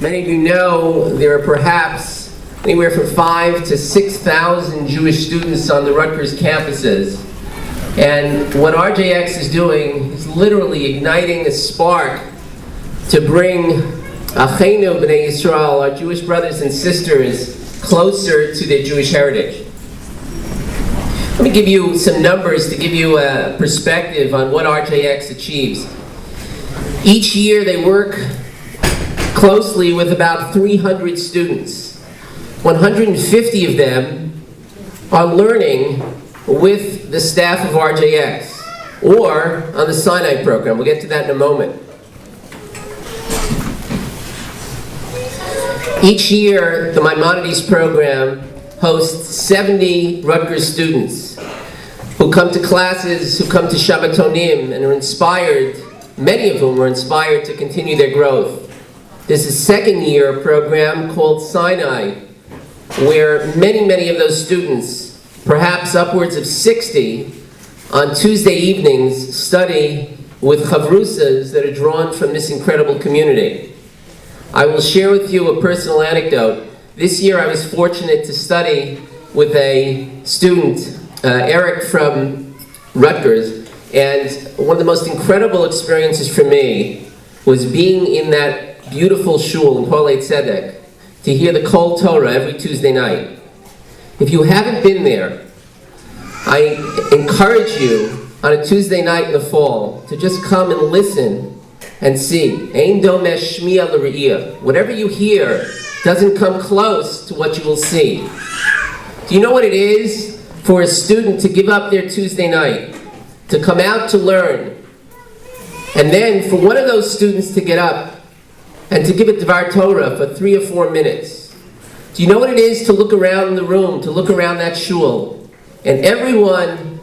Many of you know there are perhaps anywhere from 5,000 to 6,000 Jewish students on the Rutgers campuses. And what RJX is doing is literally igniting a spark to bring Achenu B'nai Yisrael, our Jewish brothers and sisters, closer to their Jewish heritage. Let me give you some numbers to give you a perspective on what RJX achieves. Each year they work closely with about 300 students. 150 of them are learning with the staff of RJX or on the Sinai program. We'll get to that in a moment. Each year, the Maimonides program hosts 70 Rutgers students who come to classes, who come to Shabbatonim, and are inspired, many of whom are inspired to continue their growth. There's a second-year program called Sinai, where many of those students, perhaps upwards of 60, on Tuesday evenings study with chavrusas that are drawn from this incredible community. I will share with you a personal anecdote. This year I was fortunate to study with a student, Eric from Rutgers, and one of the most incredible experiences for me was being in that beautiful shul in Polei Tzedek to hear the Kol Torah every Tuesday night. If you haven't been there, I encourage you on a Tuesday night in the fall to just come and listen and see. Ein domeh shmiya l're'iyah. Whatever you hear doesn't come close to what you will see. Do you know what it is for a student to give up their Tuesday night, to come out to learn, and then for one of those students to get up and to give a Dvar Torah for 3 or 4 minutes? Do you know what it is to look around the room, to look around that shul, and everyone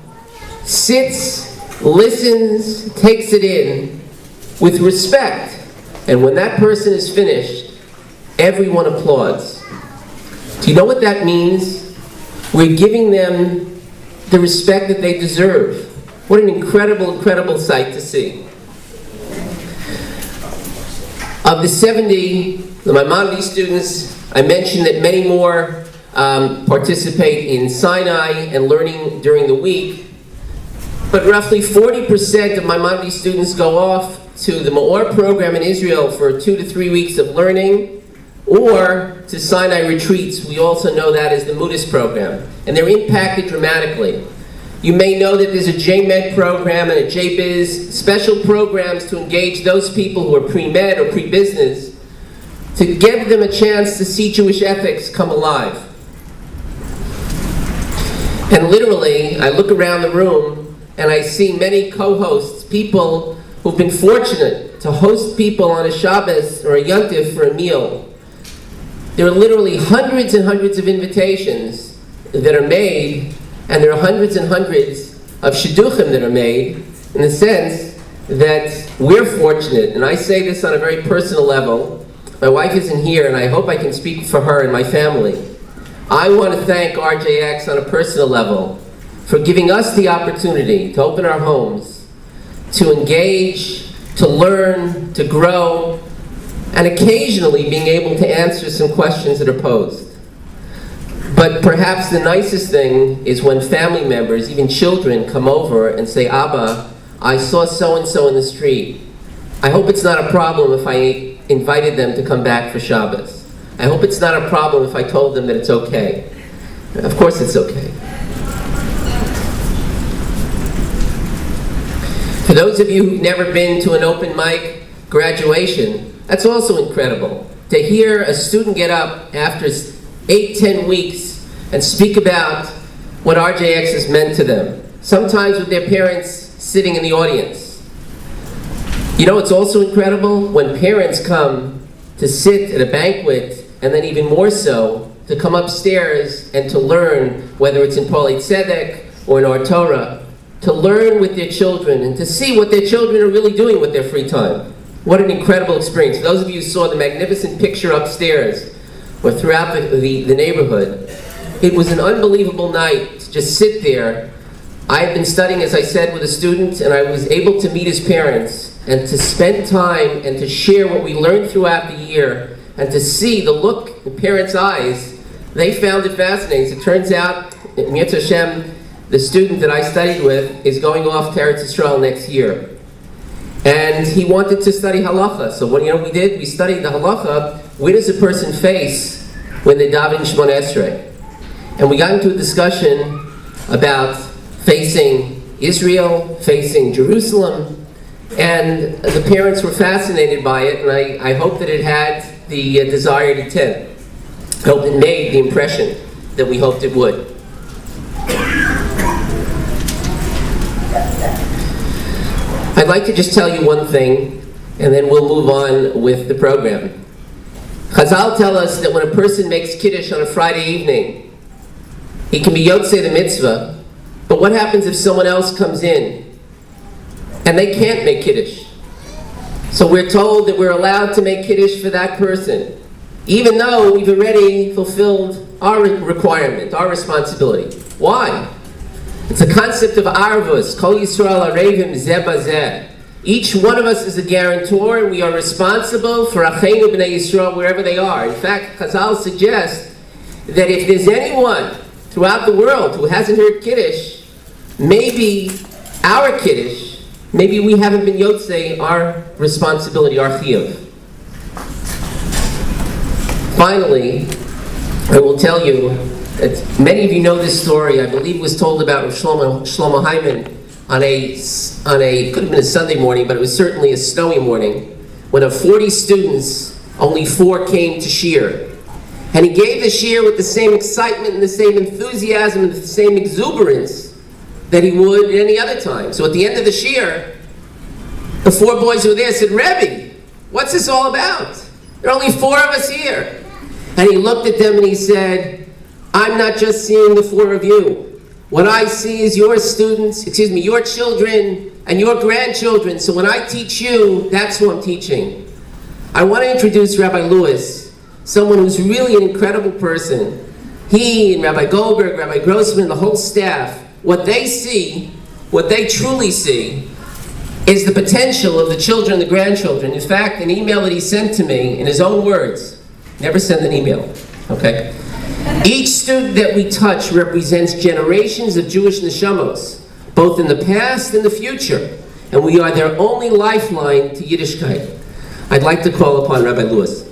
sits, listens, takes it in with respect, and when that person is finished, everyone applauds? Do you know what that means? We're giving them the respect that they deserve. What an incredible sight to see. Of the 70, the Maimonides students, I mentioned that many more participate in Sinai and learning during the week, but roughly 40% of Maimonides students go off to the Ma'or program in Israel for 2 to 3 weeks of learning, or to Sinai retreats. We also know that as the Mudis program, and they're impacted dramatically. You may know that there's a J-Med program and a J-Biz, special programs to engage those people who are pre-med or pre-business, to give them a chance to see Jewish ethics come alive. And literally, I look around the room and I see many co-hosts, people who've been fortunate to host people on a Shabbos or a Yontif for a meal. There are literally hundreds and hundreds of invitations that are made, and there are hundreds and hundreds of shidduchim that are made, in the sense that we're fortunate, and I say this on a very personal level. My wife isn't here, and I hope I can speak for her and my family. I want to thank RJX on a personal level for giving us the opportunity to open our homes, to engage, to learn, to grow, and occasionally being able to answer some questions that are posed. But perhaps the nicest thing is when family members, even children, come over and say, Abba, I saw so-and-so in the street. I hope it's not a problem if I invited them to come back for Shabbos. I hope it's not a problem if I told them that it's okay. Of course it's okay. For those of you who've never been to an open mic graduation, that's also incredible. To hear a student get up after 8-10 weeks and speak about what RJX has meant to them, sometimes with their parents sitting in the audience. You know, it's also incredible when parents come to sit at a banquet, and then even more so, to come upstairs and to learn, whether it's in Polei Tzedek or in our Torah, to learn with their children and to see what their children are really doing with their free time. What an incredible experience. For those of you who saw the magnificent picture upstairs or throughout the neighborhood, it was an unbelievable night to just sit there. I had been studying, as I said, with a student, and I was able to meet his parents and to spend time and to share what we learned throughout the year and to see the look in parents' eyes, they found it fascinating. It turns out, Mirz Hashem, the student that I studied with, is going off to Eretz Yisrael next year. And he wanted to study halacha. So what we did? We studied the halacha. Where does a person face when they daven Shemona Esrei? And we got into a discussion about facing Israel, facing Jerusalem, and the parents were fascinated by it, and I hope that it had the desired intent. I hope it made the impression that we hoped it would. I'd like to just tell you one thing, and then we'll move on with the program. Chazal tell us that when a person makes Kiddush on a Friday evening, he can be Yotzei the mitzvah, but what happens if someone else comes in and they can't make Kiddush? So we're told that we're allowed to make Kiddush for that person, even though we've already fulfilled our requirement, our responsibility. Why? It's a concept of arvus, kol Yisrael arevim zeh bazeh. Each one of us is a guarantor, and we are responsible for Acheinu b'nei Yisrael wherever they are. In fact, Chazal suggests that if there's anyone throughout the world who hasn't heard Kiddush, maybe our Kiddush, maybe we haven't been Yotzei our responsibility, our chiyuv. Finally, I will tell you that many of you know this story. I believe it was told about Rav Shlomo Hyman on a could have been a Sunday morning, but it was certainly a snowy morning, when of 40 students, only 4 came to shiur. And he gave the shiur with the same excitement and the same enthusiasm and the same exuberance that he would at any other time. So at the end of the shiur, the 4 boys who were there said, "Rebbe, what's this all about? There are only 4 of us here." And he looked at them and he said, "I'm not just seeing the 4 of you. What I see is your students, your children and your grandchildren. So when I teach you, that's who I'm teaching." I want to introduce Rabbi Lewis, someone who's really an incredible person. He and Rabbi Goldberg, Rabbi Grossman, the whole staff, what they see, what they truly see, is the potential of the children and the grandchildren. In fact, an email that he sent to me in his own words, never send an email, okay? Each student that we touch represents generations of Jewish neshamos, both in the past and the future, and we are their only lifeline to Yiddishkeit. I'd like to call upon Rabbi Lewis.